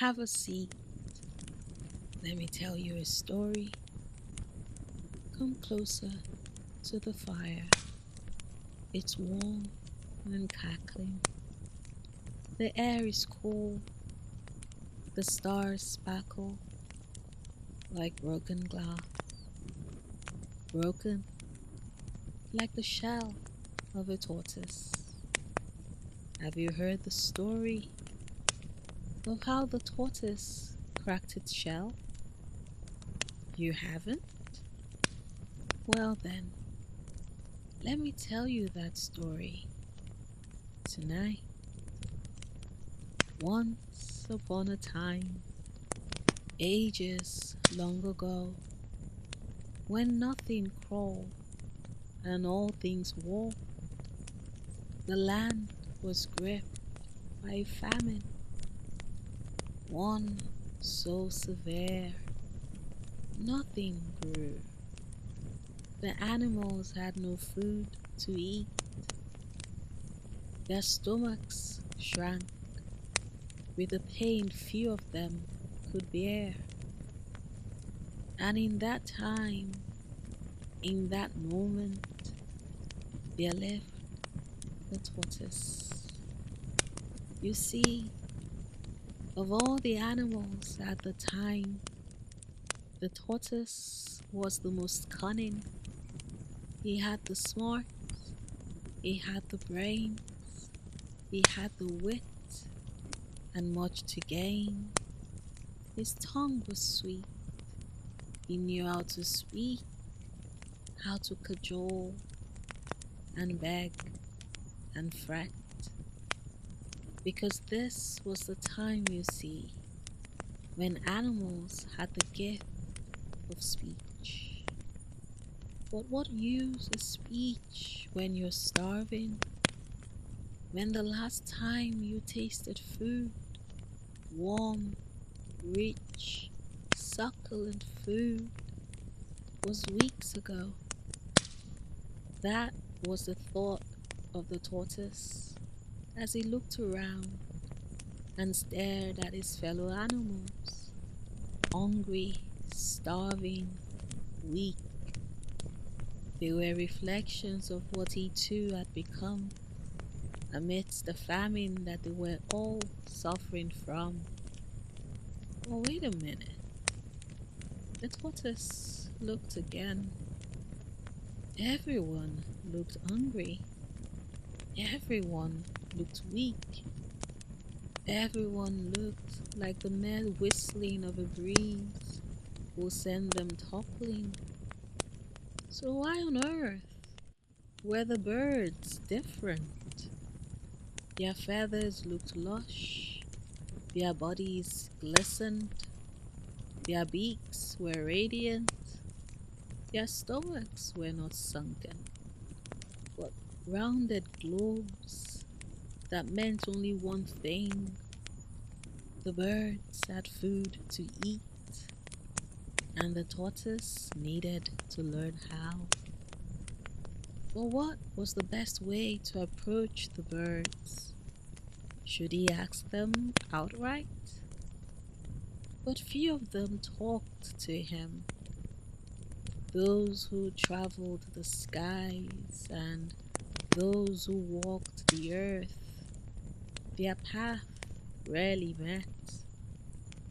Have a seat. Let me tell you a story. Come closer to the fire. It's warm and crackling. The air is cool. The stars sparkle like broken glass. Broken like the shell of a tortoise. Have you heard the story of how the tortoise cracked its shell? You haven't? Well then, let me tell you that story tonight. Once upon a time, ages long ago, when nothing crawled and all things walked, the land was gripped by famine, one so severe nothing grew. The animals had no food to eat. Their stomachs shrank with the pain few of them could bear. And in that time, in that moment, there lived the tortoise. You see, of all the animals at the time, the tortoise was the most cunning. He had the smarts, he had the brains, he had the wit, and much to gain. His tongue was sweet. He knew how to speak, how to cajole, and beg, and fret. Because this was the time, you see, when animals had the gift of speech. But what use is speech when you're starving? When the last time you tasted food, warm, rich, succulent food, was weeks ago? That was the thought of the tortoise as he looked around and stared at his fellow animals, hungry, starving, weak. They were reflections of what he too had become amidst the famine that they were all suffering from. Oh, wait a minute. The tortoise looked again. Everyone looked hungry. Everyone looked weak. Everyone looked like the mere whistling of a breeze will send them toppling. So why on earth were the birds different? Their feathers looked lush, their bodies glistened, their beaks were radiant, their stomachs were not sunken, but rounded globes that meant only one thing. The birds had food to eat, and the tortoise needed to learn how. But what was the best way to approach the birds? Should he ask them outright? But few of them talked to him. Those who traveled the skies and those who walked the earth, their path rarely met,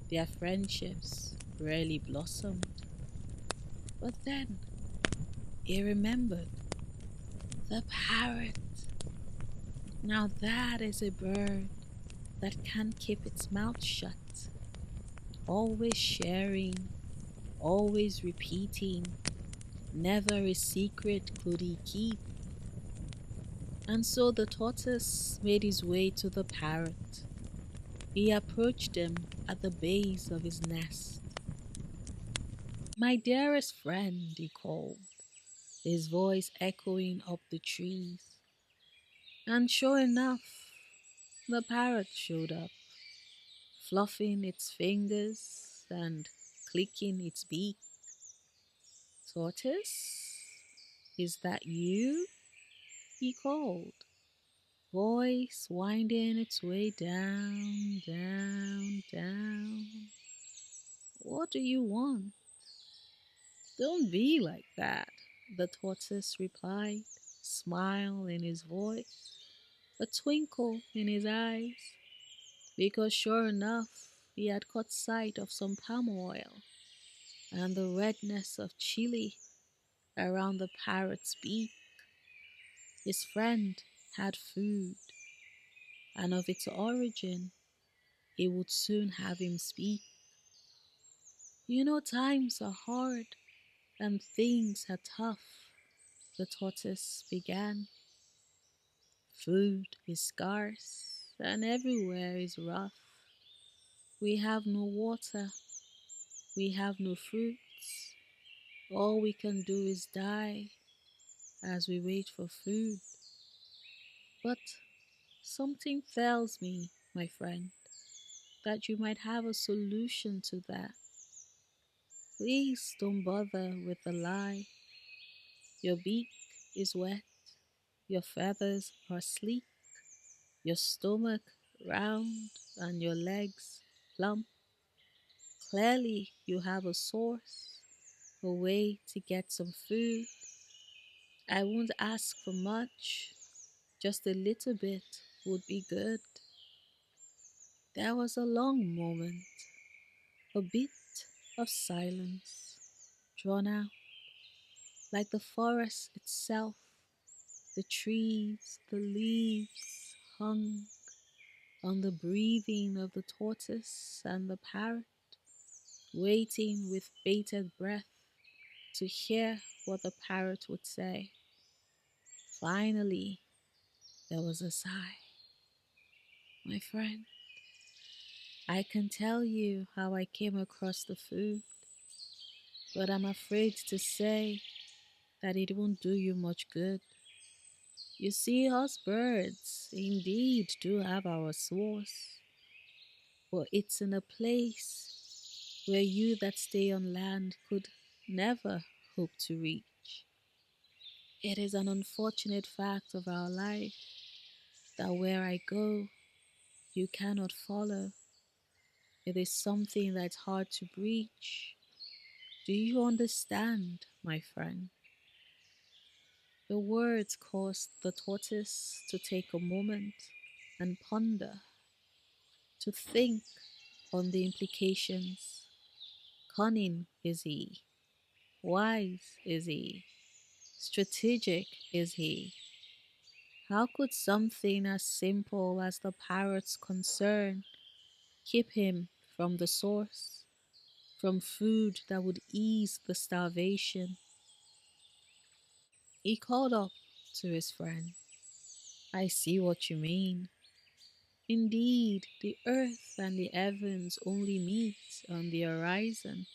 their friendships rarely blossomed. But then he remembered the parrot. Now that is a bird that can't keep its mouth shut, always sharing, always repeating, never a secret could he keep. And so the tortoise made his way to the parrot. He approached him at the base of his nest. "My dearest friend," he called, his voice echoing up the trees. And sure enough, the parrot showed up, fluffing its fingers and clicking its beak. "Tortoise, is that you?" he called. voice winding its way down, down, down. What do you want? Don't be like that, the tortoise replied, smile in his voice, a twinkle in his eyes, because sure enough he had caught sight of some palm oil and the redness of chili around the parrot's beak. His friend had food, and of its origin he would soon have him speak. You know, times are hard and things are tough, the tortoise began. Food is scarce and everywhere is rough. We have no water, we have no fruits. All we can do is die as we wait for food. But something tells me, my friend, that you might have a solution to that. Please don't bother with the lie. Your beak is wet, your feathers are sleek, your stomach round, and your legs plump. Clearly, you have a source, a way to get some food. I won't ask for much, just a little bit would be good. There was a long moment, a bit of silence, drawn out like the forest itself. The trees, the leaves hung on the breathing of the tortoise and the parrot, waiting with bated breath to hear what the parrot would say. Finally, there was a sigh. My friend, I can tell you how I came across the food, but I'm afraid to say that it won't do you much good. You see, us birds indeed do have our source, but it's in a place where you that stay on land could never hope to reach. It is an unfortunate fact of our life that where I go, you cannot follow. It is something that's hard to breach. Do you understand, my friend? The words caused the tortoise to take a moment and ponder, to think on the implications. Cunning is he, wise is he, strategic is he. How could something as simple as the parrot's concern keep him from the source, from food that would ease the starvation? He called up to his friend. I see what you mean. Indeed, the earth and the heavens only meet on the horizon.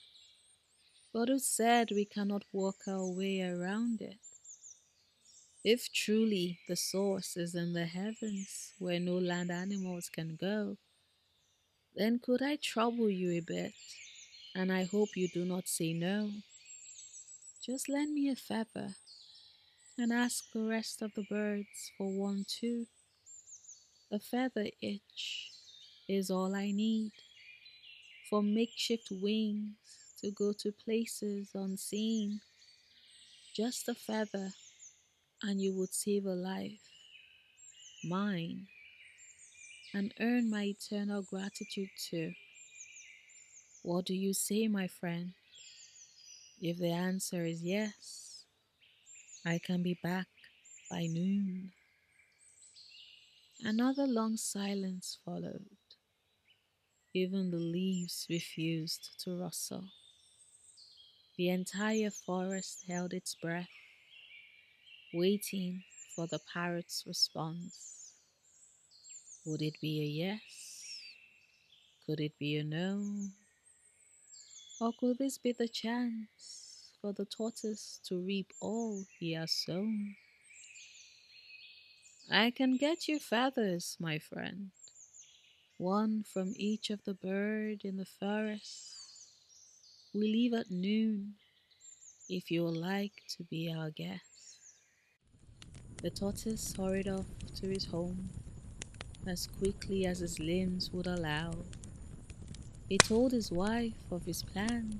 But who said we cannot walk our way around it? If truly the source is in the heavens where no land animals can go, then could I trouble you a bit? And I hope you do not say no. Just lend me a feather and ask the rest of the birds for one too. A feather each is all I need for makeshift wings to go to places unseen. Just a feather, and you would save a life, mine, and earn my eternal gratitude too. What do you say, my friend? If the answer is yes, I can be back by noon. Another long silence followed. Even the leaves refused to rustle. The entire forest held its breath, waiting for the parrot's response. Would it be a yes? Could it be a no? Or could this be the chance for the tortoise to reap all he has sown? I can get you feathers, my friend, one from each of the bird in the forest. We leave at noon if you would like to be our guest. The tortoise hurried off to his home as quickly as his limbs would allow. He told his wife of his plans,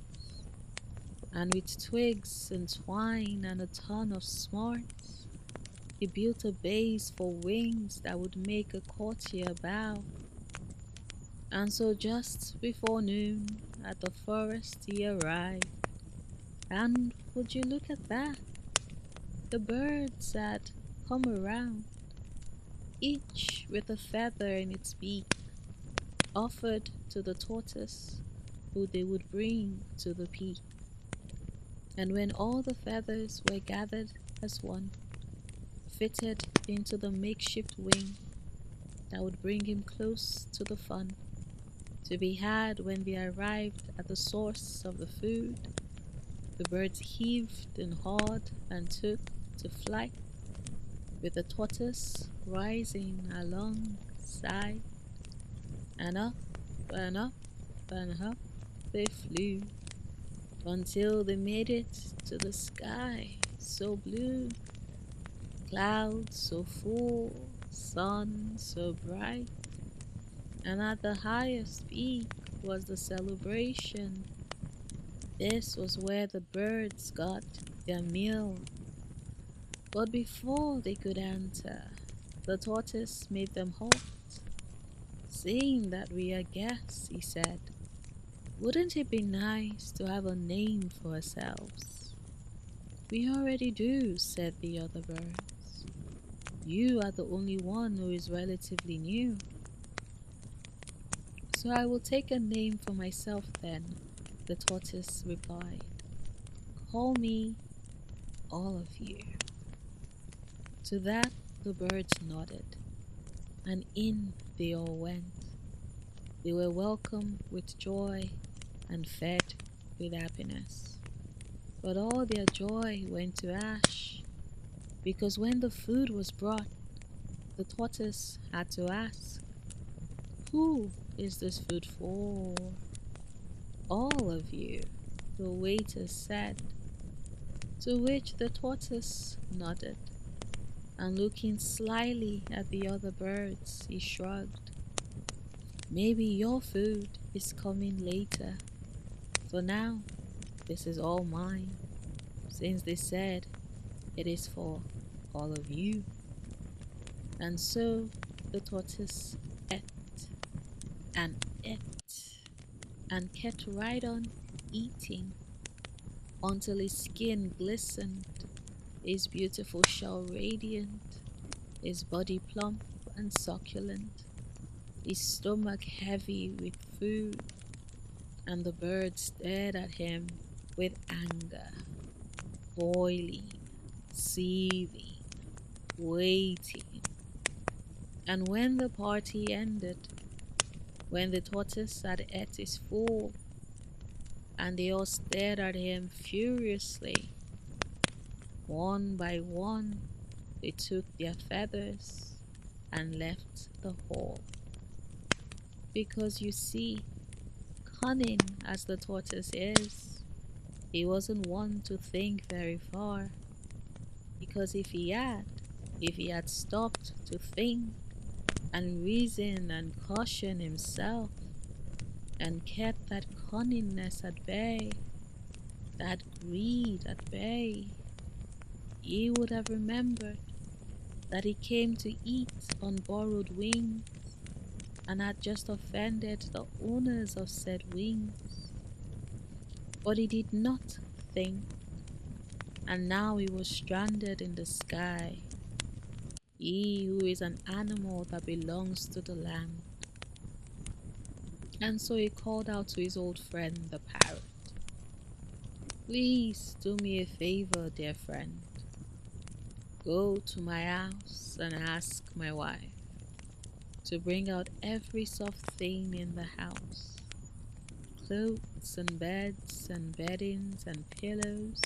and with twigs and twine and a ton of smarts, he built a base for wings that would make a courtier bow. And so just before noon at the forest he arrived, and would you look at that? The birds had come around, each with a feather in its beak, offered to the tortoise, who they would bring to the peak. And when all the feathers were gathered as one, fitted into the makeshift wing that would bring him close to the fun, to be had when they arrived at the source of the food, the birds heaved and hawed and took to flight, with the tortoise rising alongside, and up and up and up they flew, until they made it to the sky so blue, clouds so full, sun so bright, and at the highest peak was the celebration. This was where the birds got their meal. But before they could enter, the tortoise made them halt. Seeing that we are guests, he said, wouldn't it be nice to have a name for ourselves? We already do, said the other birds. You are the only one who is relatively new. So I will take a name for myself then, the tortoise replied. Call me all of you. To that the birds nodded, and in they all went. They were welcomed with joy and fed with happiness. But all their joy went to ash, because when the food was brought, the tortoise had to ask, who is this food for? All of you, the waiter said, to which the tortoise nodded, and looking slyly at the other birds, he shrugged. Maybe your food is coming later. For now, this is all mine, since they said it is for all of you. And so the tortoise ate and ate and kept right on eating until his skin glistened, his beautiful shell radiant, his body plump and succulent, his stomach heavy with food, and the birds stared at him with anger, boiling, seething, waiting. And when the party ended, when the tortoise had ate his full, and they all stared at him furiously, one by one they took their feathers and left the hall. Because you see, cunning as the tortoise is, he wasn't one to think very far, because if he had stopped to think and reason and caution himself, and kept that cunningness at bay, that greed at bay, he would have remembered that he came to eat on borrowed wings, and had just offended the owners of said wings. But he did not think, and now he was stranded in the sky, he who is an animal that belongs to the land. And so he called out to his old friend the parrot. Please do me a favor, dear friend. Go to my house and ask my wife to bring out every soft thing in the house, clothes and beds and beddings and pillows.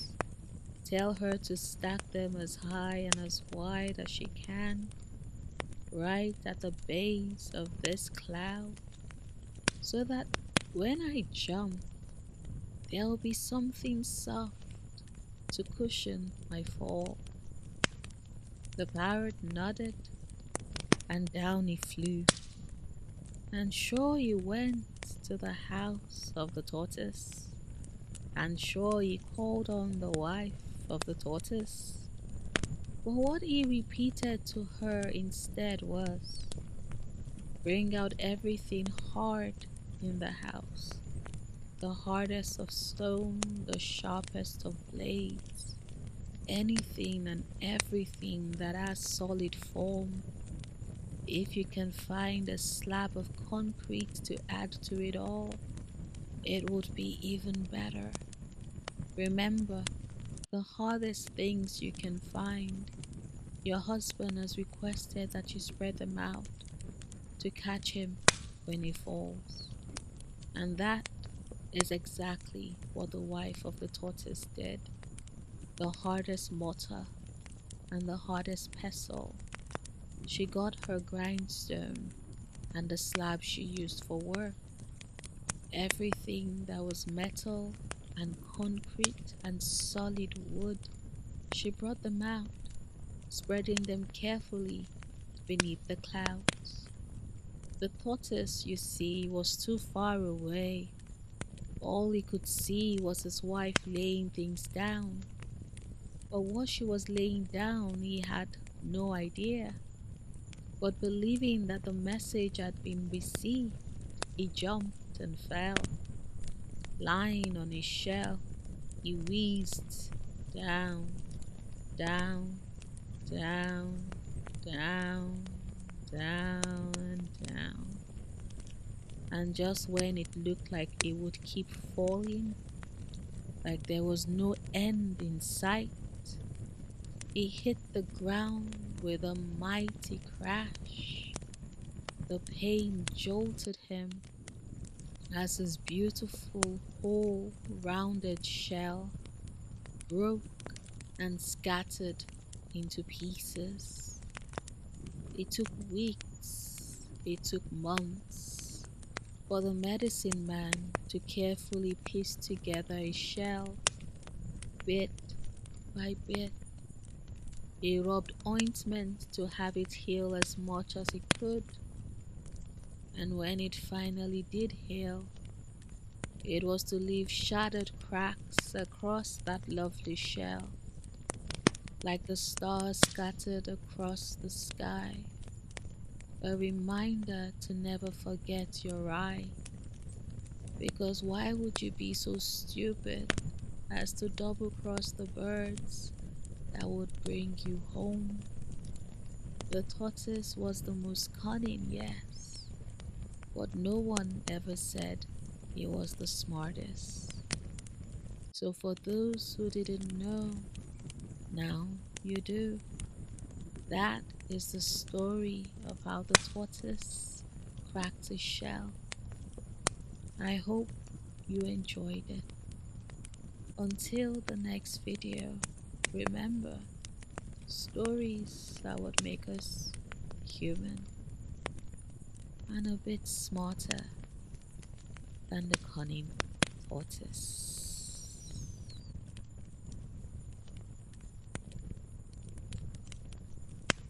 Tell her to stack them as high and as wide as she can, right at the base of this cloud, so that when I jump, there'll be something soft to cushion my fall. The parrot nodded, and down he flew, and sure he went to the house of the tortoise, and sure he called on the wife of the tortoise. But what he repeated to her instead was, "Bring out everything hard in the house, the hardest of stone, the sharpest of blades, anything and everything that has solid form. If you can find a slab of concrete to add to it all, it would be even better. Remember, the hardest things you can find, your husband has requested that you spread them out to catch him when he falls." And that is exactly what the wife of the tortoise did. The hardest mortar and the hardest pestle. She got her grindstone and the slab she used for work. Everything that was metal and concrete and solid wood, she brought them out, spreading them carefully beneath the clouds. The tortoise, you see, was too far away. All he could see was his wife laying things down. But what she was laying down, he had no idea. But believing that the message had been received, he jumped and fell. Lying on his shell, he wheezed down, down, down, down, down, and down. And just when it looked like it would keep falling, like there was no end in sight, he hit the ground with a mighty crash. The pain jolted him as his beautiful whole rounded shell broke and scattered into pieces. It took weeks, it took months for the medicine man to carefully piece together his shell bit by bit. He rubbed ointment to have it heal as much as it could, and when it finally did heal, it was to leave shattered cracks across that lovely shell, like the stars scattered across the sky, a reminder to never forget your eye. Because why would you be so stupid as to double cross the birds that would bring you home? The tortoise was the most cunning, yes, but no one ever said he was the smartest. So for those who didn't know, now you do. That is the story of how the tortoise cracked his shell. I hope you enjoyed it. Until the next video, remember, stories are what make us human and a bit smarter than the cunning tortoise.